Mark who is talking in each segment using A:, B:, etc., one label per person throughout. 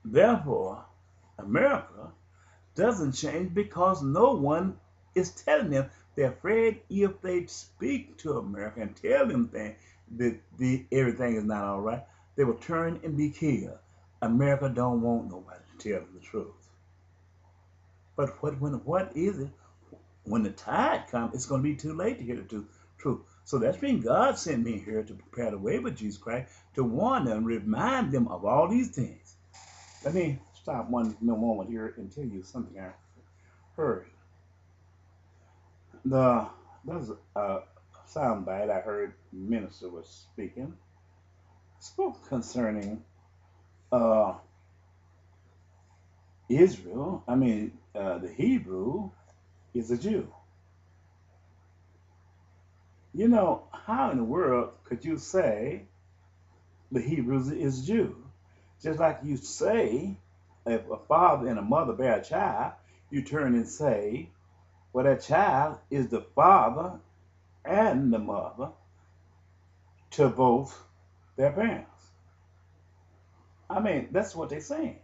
A: Therefore, America doesn't change because no one is telling them. They're afraid if they speak to America and tell them that everything is not all right, they will turn and be killed. America don't want nobody to tell them the truth. But what is it? When the tide comes, it's going to be too late to hear the truth. So that's when God sent me here to prepare the way with Jesus Christ, to warn them, remind them of all these things. Let me stop one moment here and tell you something I heard. The There's a soundbite I heard minister was speaking, spoke concerning uh, Israel. The Hebrew is a Jew. You know, how in the world could you say the Hebrews is Jew? Just like you say, if a father and a mother bear a child, you turn and say, well, that child is the father and the mother to both their parents. That's what they're saying.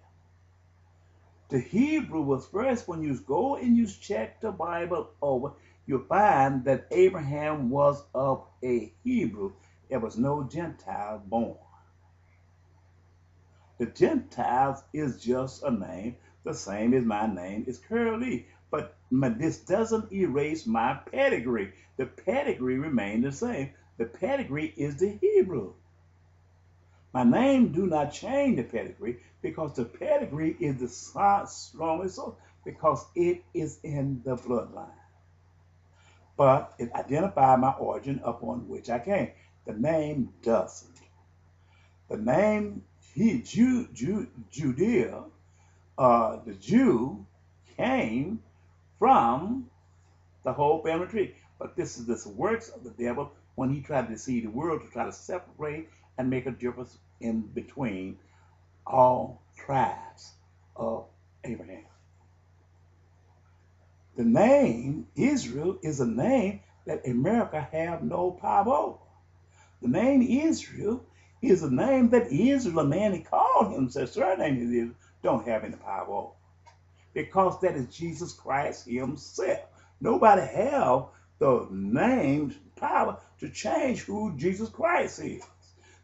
A: The Hebrew was first. When you go and you check the Bible over, you find that Abraham was of a Hebrew. There was no Gentile born. The Gentiles is just a name, the same as my name is Curly. But this doesn't erase my pedigree. The pedigree remains the same. The pedigree is the Hebrew. My name do not change the pedigree, because the pedigree is the strongest source, because it is in the bloodline. But it identifies my origin upon which I came. The name doesn't. The name Judea, the Jew, came from the whole family tree. But this is the works of the devil when he tried to deceive the world, to try to separate and make a difference in between all tribes of Abraham. The name Israel is a name that America have no power over. The name Israel is a name that Israel, a man he called himself, surname is Israel, don't have any power over. Because that is Jesus Christ himself. Nobody have the name power to change who Jesus Christ is.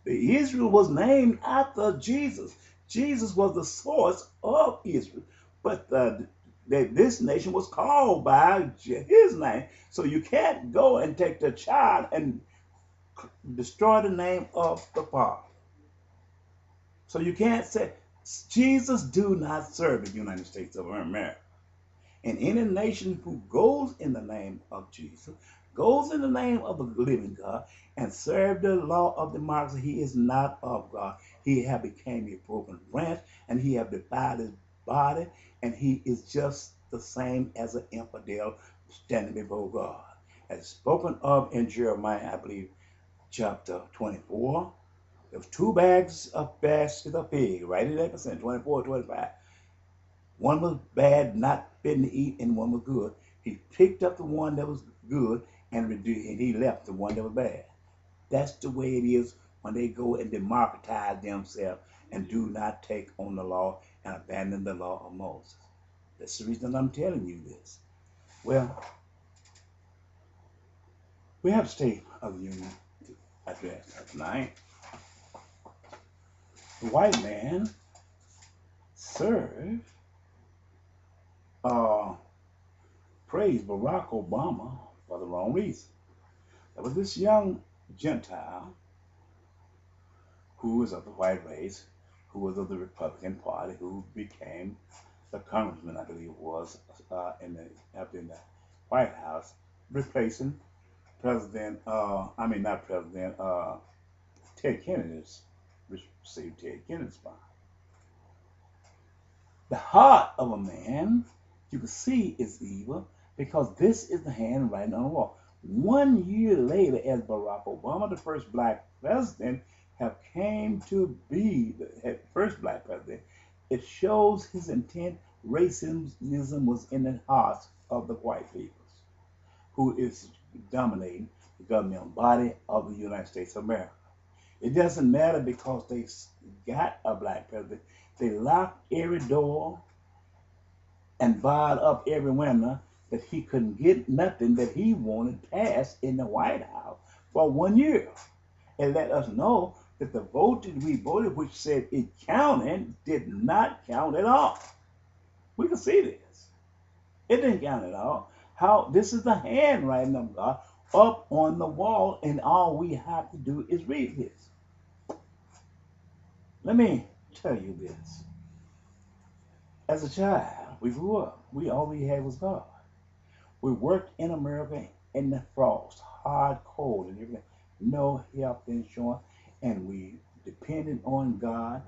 A: The Israel was named after Jesus. Jesus was the source of Israel. But this nation was called by his name. So you can't go and take the child and destroy the name of the Father. So you can't say Jesus do not serve the United States of America. And any nation who goes in the name of Jesus, goes in the name of the living God, and serve the law of democracy, he is not of God. He have become a broken branch, and he have defiled his body, and he is just the same as an infidel standing before God. As spoken of in Jeremiah, I believe, chapter 24. There was two baskets of pig, right at 8%, 24, 25. One was bad, not fitting to eat, and one was good. He picked up the one that was good, and he left the one that was bad. That's the way it is when they go and democratize themselves and do not take on the law and abandon the law of Moses. That's the reason I'm telling you this. Well, we have State of the Union address tonight. The white man served, praised Barack Obama for the wrong reason. There was this young Gentile who was of the white race, who was of the Republican Party, who became the congressman, I believe it was, after in the White House, replacing not President, Ted Kennedy's, received Ted Kennedy's spot. The heart of a man, you can see, is evil, because this is the handwriting on the wall. 1 year later, as Barack Obama, the first black president, have came to be the first black president, it shows his intent. Racism was in the hearts of the white people, who is dominating the governmental body of the United States of America. It doesn't matter because they got a black president. They locked every door and barred up every window that he couldn't get nothing that he wanted passed in the White House for 1 year. And let us know that the vote that we voted, which said it counted, did not count at all. We can see this. It didn't count at all. How this is the handwriting of God up on the wall, and all we have to do is read this. Let me tell you this. As a child, we grew up. All we had was God. We worked in America in the frost, hard, cold, and everything. No health insurance, and we depended on God.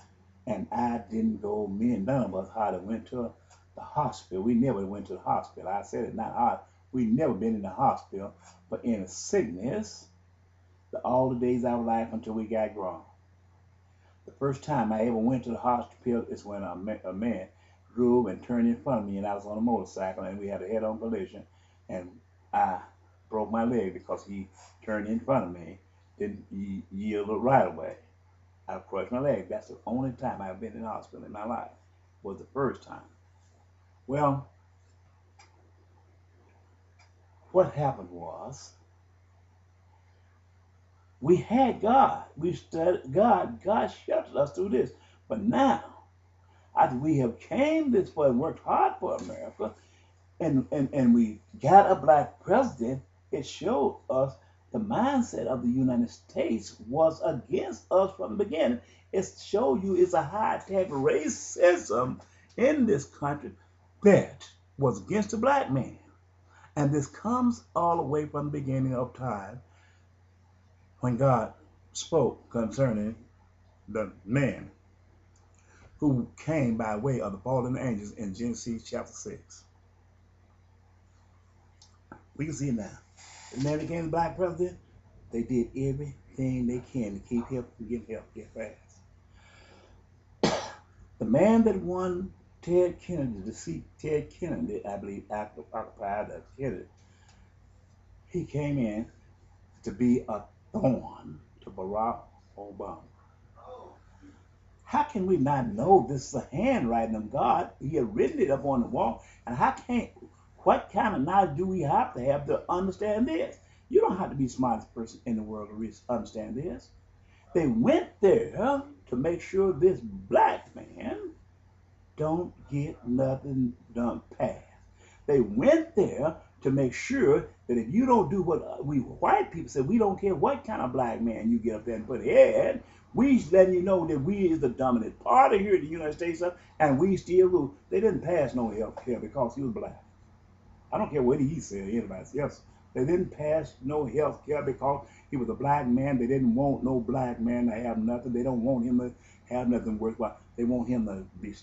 A: And I didn't go. Me and none of us hardly went to the hospital. We never went to the hospital. I said it not hard. We never been in the hospital for any sickness. All the days of our life until we got grown. The first time I ever went to the hospital is when a man drove and turned in front of me, and I was on a motorcycle, and we had a head-on collision, and I broke my leg because he turned in front of me, didn't yield right away. I crushed my leg. That's the only time I've been in the hospital in my life. Was the first time. Well, what happened was we had God. We studied God. God sheltered us through this. But now, after we have came this way and worked hard for America, and we got a black president, it showed us the mindset of the United States was against us from the beginning. It showed you it's a high-tech racism in this country that was against the black man. And this comes all the way from the beginning of time when God spoke concerning the man who came by way of the fallen angels in Genesis chapter 6. We can see it now. The man became the black president. They did everything they can to keep him from getting health care fast. The man that won Ted Kennedy, the seat Ted Kennedy, I believe, occupied the Kennedy, he came in to be a thorn to Barack Obama. How can we not know this is a handwriting of God? He had written it up on the wall. And what kind of knowledge do we have to understand this? You don't have to be the smartest person in the world to understand this. They went there to make sure this black man don't get nothing done past. They went there to make sure that if you don't do what we white people say, we don't care what kind of black man you get up there and put head, we letting you know that we is the dominant party here in the United States, and we still rule. They didn't pass no health care because he was black. I don't care what he said, anybody else. They didn't pass no health care because he was a black man. They didn't want no black man to have nothing. They don't want him to have nothing worthwhile. They want him to be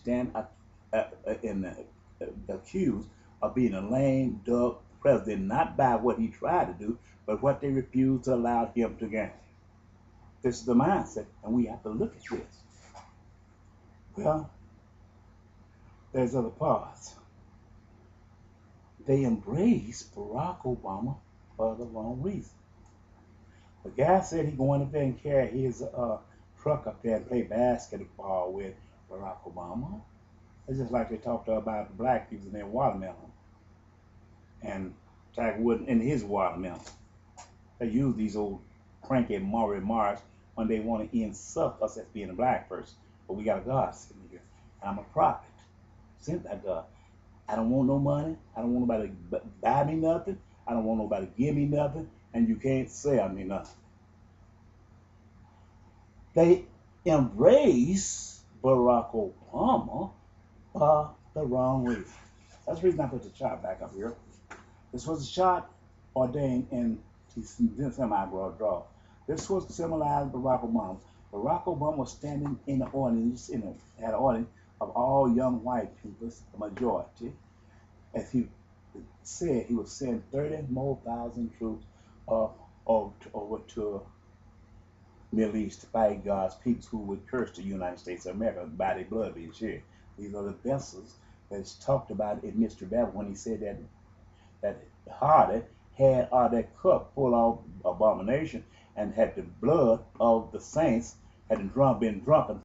A: accused of being a lame duck president, not by what he tried to do, but what they refused to allow him to gain. This is the mindset, and we have to look at this. Well, there's other parts. They embraced Barack Obama for the wrong reason. The guy said he going up there and carry his truck up there and play basketball with Barack Obama. It's just like they talked about the black people in their watermelon and Tiger Woods in his watermelon. They use these old cranky remarks when they want to insult us as being a black person. But we got a God sitting here. And I'm a prophet sent by God. I don't want no money. I don't want nobody to buy me nothing. I don't want nobody to give me nothing. And you can't sell me nothing. They embrace Barack Obama for the wrong reason. That's the reason I put the chart back up here. This was a chart ordained in semi-broad draw. This was to symbolize Barack Obama. Barack Obama was standing in the audience, had an audience of all young white people, the majority, as he said he was sending 30,000 more troops over to Middle East to fight God's people who would curse the United States of America by their blood being shed. These are the vessels that's talked about in Mr. Babel when he said that Hardy had that cup full of abomination, and had the blood of the saints had been drunken